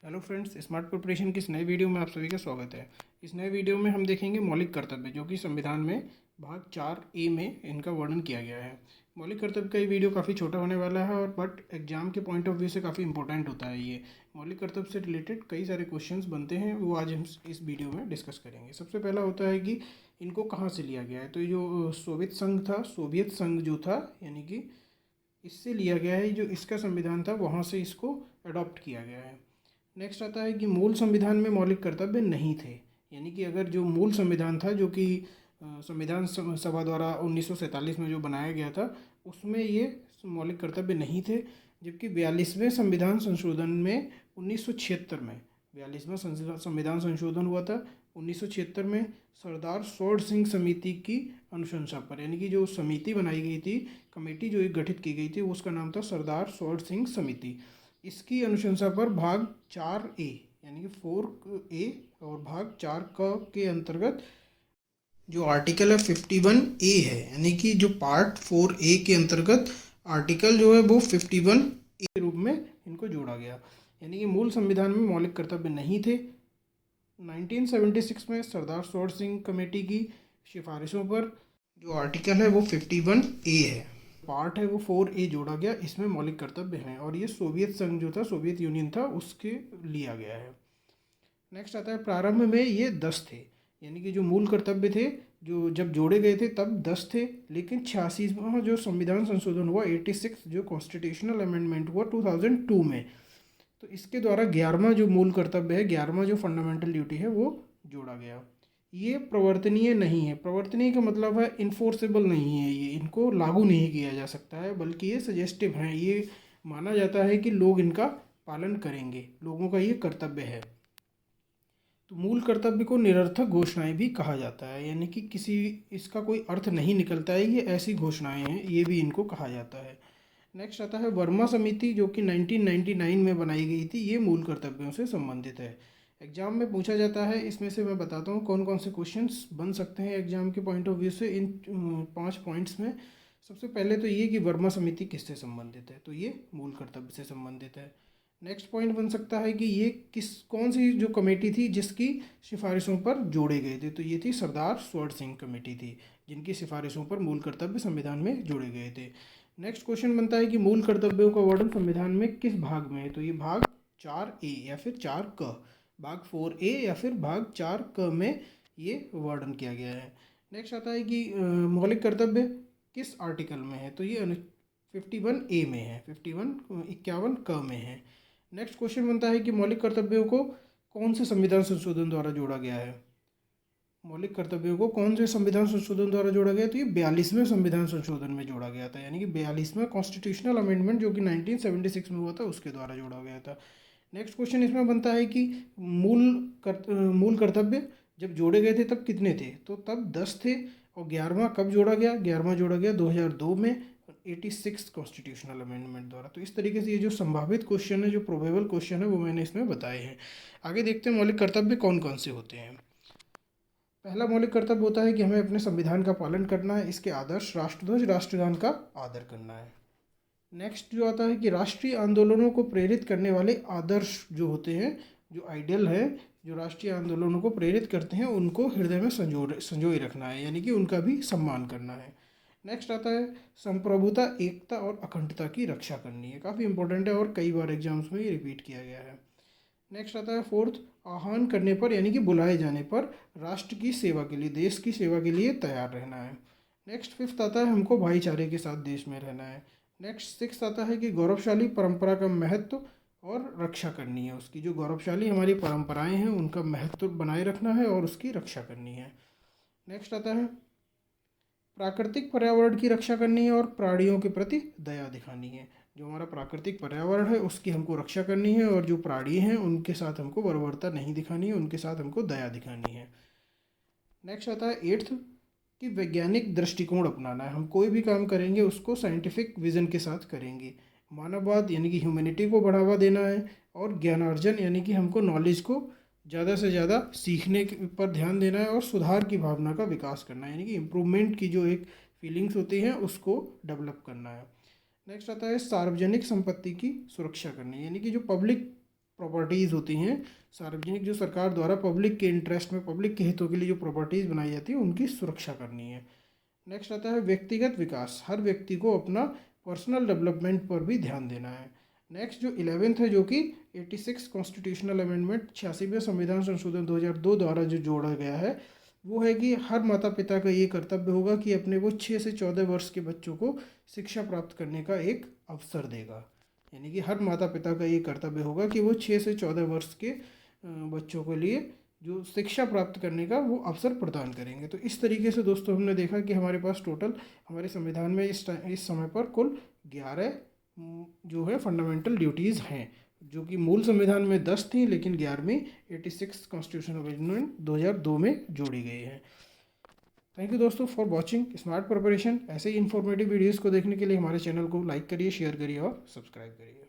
Hello friends, smart preparation की इस नए वीडियो में आप सभी का स्वागत है। इस नए वीडियो में हम देखेंगे मौलिक कर्तव्य, जो कि संविधान में भाग 4A में इनका वर्णन किया गया है। मौलिक कर्तव्य का ये वीडियो काफ़ी छोटा होने वाला है और बट एग्जाम के पॉइंट ऑफ व्यू से काफ़ी इंपॉर्टेंट होता है। ये मौलिक कर्तव्य से रिलेटेड कई सारे क्वेश्चंस बनते हैं, वो आज हम इस वीडियो में डिस्कस करेंगे। सबसे पहला होता है कि इनको कहाँ से लिया गया है। तो ये जो सोवियत संघ जो था, यानी कि इससे लिया गया है। जो इसका संविधान था वहाँ से इसको अडॉप्ट किया गया है। नेक्स्ट आता है कि मूल संविधान में मौलिक कर्तव्य नहीं थे, यानी कि अगर जो मूल संविधान था, जो कि संविधान सभा द्वारा 1947 में जो बनाया गया था, उसमें ये मौलिक कर्तव्य नहीं थे। जबकि 42वें संविधान संशोधन में 1976 में 42वां संविधान संशोधन हुआ था 1976 में, सरदार स्वर्ण सिंह समिति की अनुशंसा पर, यानी कि जो समिति बनाई गई थी, कमेटी जो एक गठित की गई थी, उसका नाम था सरदार स्वर्ण सिंह समिति। इसकी अनुशंसा पर भाग 4A यानी कि 4A और भाग 4 के अंतर्गत जो आर्टिकल है 51A है, यानी कि जो पार्ट 4A के अंतर्गत आर्टिकल जो है वो 51A के रूप में इनको जोड़ा गया। यानी कि मूल संविधान में मौलिक कर्तव्य नहीं थे। 1976 में सरदार स्वर्ण सिंह कमेटी की सिफारिशों पर जो आर्टिकल है वो 51A है, पार्ट है वो 4A जोड़ा गया। इसमें मौलिक कर्तव्य हैं और ये सोवियत संघ जो था, सोवियत यूनियन था, उसके लिया गया है। नेक्स्ट आता है प्रारंभ में ये 10 थे, यानी कि जो मूल कर्तव्य थे, जो जब जोड़े गए थे तब 10 थे, लेकिन 86वां जो संविधान संशोधन हुआ 86 जो कॉन्स्टिट्यूशनल अमेंडमेंट हुआ 2002 में, तो इसके द्वारा 11वां जो मूल कर्तव्य है, 11वां जो फंडामेंटल ड्यूटी है, वो जोड़ा गया। ये प्रवर्तनीय नहीं है। प्रवर्तनीय का मतलब है इन्फोर्सेबल नहीं है, ये इनको लागू नहीं किया जा सकता है, बल्कि ये सजेस्टिव हैं। ये माना जाता है कि लोग इनका पालन करेंगे, लोगों का ये कर्तव्य है। तो मूल कर्तव्य को निरर्थक घोषणाएं भी कहा जाता है, यानी कि किसी इसका कोई अर्थ नहीं निकलता है, ये ऐसी घोषणाएं हैं, ये भी इनको कहा जाता है। नेक्स्ट आता है वर्मा समिति, जो कि 1999 में बनाई गई थी। ये मूल कर्तव्यों से संबंधित है, एग्जाम में पूछा जाता है। इसमें से मैं बताता हूँ कौन कौन से क्वेश्चंस बन सकते हैं एग्जाम के पॉइंट ऑफ व्यू से इन 5 पॉइंट्स में। सबसे पहले तो ये कि वर्मा समिति किससे संबंधित है, तो ये मूल कर्तव्य से संबंधित है। नेक्स्ट पॉइंट बन सकता है कि ये कौन सी जो कमेटी थी जिसकी सिफारिशों पर जोड़े गए थे, तो ये थी सरदार स्वर्ण सिंह कमेटी थी, जिनकी सिफारिशों पर मूल कर्तव्य संविधान में जोड़े गए थे। नेक्स्ट क्वेश्चन बनता है कि मूल कर्तव्यों का वर्णन संविधान में किस भाग में है, तो ये भाग 4A या फिर 4 क, भाग 4A या फिर भाग 4 क में ये वर्णन किया गया है। नेक्स्ट आता है कि मौलिक कर्तव्य किस आर्टिकल में है, तो ये 51A में है, 51 में है। नेक्स्ट क्वेश्चन बनता है कि मौलिक कर्तव्यों को कौन से संविधान संशोधन द्वारा जोड़ा गया है। मौलिक कर्तव्यों को कौन से संविधान संशोधन द्वारा जोड़ा गया, तो ये 42वें संविधान संशोधन में जोड़ा गया था, यानी कि 42वां कॉन्स्टिट्यूशनल अमेंडमेंट जो कि 1976 में हुआ था, उसके द्वारा जोड़ा गया था। नेक्स्ट क्वेश्चन इसमें बनता है कि मूल कर्तव्य जब जोड़े गए थे तब कितने थे, तो तब 10 थे। और 11वां कब जोड़ा गया, 11वां जोड़ा गया 2002 में 86 कॉन्स्टिट्यूशनल अमेंडमेंट द्वारा। तो इस तरीके से ये जो संभावित क्वेश्चन है, जो प्रोबेबल क्वेश्चन है, वो मैंने इसमें बताए हैं। आगे देखते हैं मौलिक कर्तव्य कौन कौन से होते हैं। पहला मौलिक कर्तव्य होता है कि हमें अपने संविधान का पालन करना है, इसके आदर्श राष्ट्रध्वज राष्ट्रगान का आदर करना है। नेक्स्ट जो आता है कि राष्ट्रीय आंदोलनों को प्रेरित करने वाले आदर्श जो होते हैं, जो आइडियल है, जो राष्ट्रीय आंदोलनों को प्रेरित करते हैं, उनको हृदय में संजोए रखना है, यानी कि उनका भी सम्मान करना है। नेक्स्ट आता है संप्रभुता, एकता और अखंडता की रक्षा करनी है। काफ़ी इंपॉर्टेंट है और कई बार एग्जाम्स में ये रिपीट किया गया है। नेक्स्ट आता है फोर्थ, आह्वान करने पर यानी कि बुलाए जाने पर राष्ट्र की सेवा के लिए, देश की सेवा के लिए तैयार रहना है। नेक्स्ट फिफ्थ आता है हमको भाईचारे के साथ देश में रहना है। नेक्स्ट सिक्स आता है कि गौरवशाली परंपरा का महत्व और रक्षा करनी है, उसकी जो गौरवशाली हमारी परंपराएं हैं उनका महत्व बनाए रखना है और उसकी रक्षा करनी है। नेक्स्ट आता है प्राकृतिक पर्यावरण की रक्षा करनी है और प्राणियों के प्रति दया दिखानी है। जो हमारा प्राकृतिक पर्यावरण है उसकी हमको रक्षा करनी है और जो प्राणी हैं उनके साथ हमको बर्बरता नहीं दिखानी है, उनके साथ हमको दया दिखानी है। नेक्स्ट आता है एट्थ कि वैज्ञानिक दृष्टिकोण अपनाना है। हम कोई भी काम करेंगे उसको साइंटिफिक विजन के साथ करेंगे। मानववाद यानी कि ह्यूमैनिटी को बढ़ावा देना है, और ज्ञानार्जन यानी कि हमको नॉलेज को ज़्यादा से ज़्यादा सीखने पर ध्यान देना है, और सुधार की भावना का विकास करना है, यानी कि इम्प्रूवमेंट की जो एक फीलिंग्स होती हैं उसको डेवलप करना है। नेक्स्ट आता है सार्वजनिक संपत्ति की सुरक्षा करनी, यानी कि जो पब्लिक प्रॉपर्टीज़ होती हैं, सार्वजनिक जो सरकार द्वारा पब्लिक के इंटरेस्ट में, पब्लिक के हितों के लिए जो प्रॉपर्टीज़ बनाई जाती है उनकी सुरक्षा करनी है। नेक्स्ट आता है व्यक्तिगत विकास, हर व्यक्ति को अपना पर्सनल डेवलपमेंट पर भी ध्यान देना है। नेक्स्ट जो 11th है, जो कि 86 कॉन्स्टिट्यूशनल अमेंडमेंट 86वें संविधान संशोधन 2002 द्वारा जो जोड़ा गया है, वो है कि हर माता पिता का ये कर्तव्य होगा कि अपने वो 6 से 14 वर्ष के बच्चों को शिक्षा प्राप्त करने का एक अवसर देगा। यानी कि हर माता पिता का ये कर्तव्य होगा कि वो 6 से 14 वर्ष के बच्चों के लिए जो शिक्षा प्राप्त करने का वो अवसर प्रदान करेंगे। तो इस तरीके से दोस्तों हमने देखा कि हमारे पास टोटल हमारे संविधान में इस समय पर कुल 11 जो है फंडामेंटल ड्यूटीज़ हैं, जो कि मूल संविधान में 10 थी, लेकिन 11वीं 86 कॉन्स्टिट्यूशनल अमेंडमेंट 2002 में जोड़ी गई है। थैंक यू दोस्तों फॉर वॉचिंग स्मार्ट प्रिपरेशन। ऐसे ही इन्फॉर्मेटिव वीडियोज़ को देखने के लिए हमारे चैनल को लाइक करिए, शेयर करिए और सब्सक्राइब करिए।